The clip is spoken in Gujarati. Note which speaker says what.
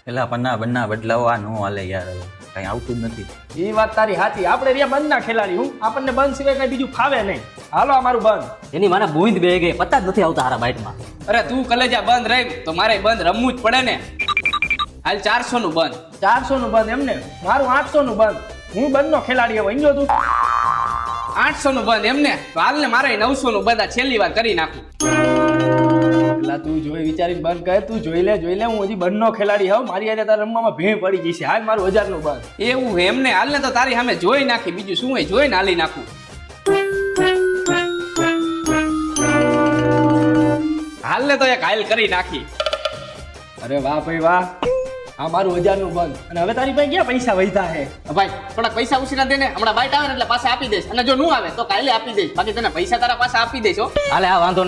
Speaker 1: એટલે પન્ના બન્ના બદલાવો આ નો હાલે યાર, કઈ આવતું જ નથી.
Speaker 2: એ વાત તારી સાચી. આપણે રહ્યા બંધ ના ખેલાડી. હું આપણને બંધ સિવાય કઈ બીજું ફાવે નહીં. હાલો અમારું બંધ.
Speaker 3: એની માને બુંદ બે ગઈ, પત્તા જ નથી આવતા હારા બાઈટમાં.
Speaker 4: અરે તું કલેજા બંધ રહી તો મારે બંધ રમવું જ પડે ને. હાલ 400 નું બંધ.
Speaker 2: 400 નું બંધ એમને? મારું 800 નું બંધ. હું બંધ નો ખેલાડી હવે સમજો તું.
Speaker 4: 800 નું બંધ એમને? તો હાલ ને મારે 900 નું બંધ આ છેલ્લી વાર કરી નાખું.
Speaker 2: પેલા તું જોઈ વિચારીને બંધ કર. તું જોઈ લે હું હજી બંધ નો ખેલાડી હોઉં. મારી આજે તારા રમવામાં ભેં પડી ગઈ છે. હાલ મારું 1000 નું બંધ.
Speaker 4: એવું એમને? હાલ ને તો તારી સામે જોઈ નાખી, બીજું શું હોય જોઈને હાલી નાખું. હાલ ને તો એક હાલ કરી નાખી.
Speaker 2: અરે વાહ ભાઈ વાહ, આ મારું 1000 નું બંધ. અને હવે તારી પાસે ક્યાં પૈસા વધ્યા હે?
Speaker 4: ભાઈ થોડાક પૈસા ઉછીના દે ને, હમણાં બાઈટ આવે ને એટલે પાછા આપી દઈશ, અને જો નું આવે તો કાલે આપી દઈશ. બાકી તને પૈસા તારા પાસે આપી દઈશ હો.
Speaker 3: હાલે આ વાંધો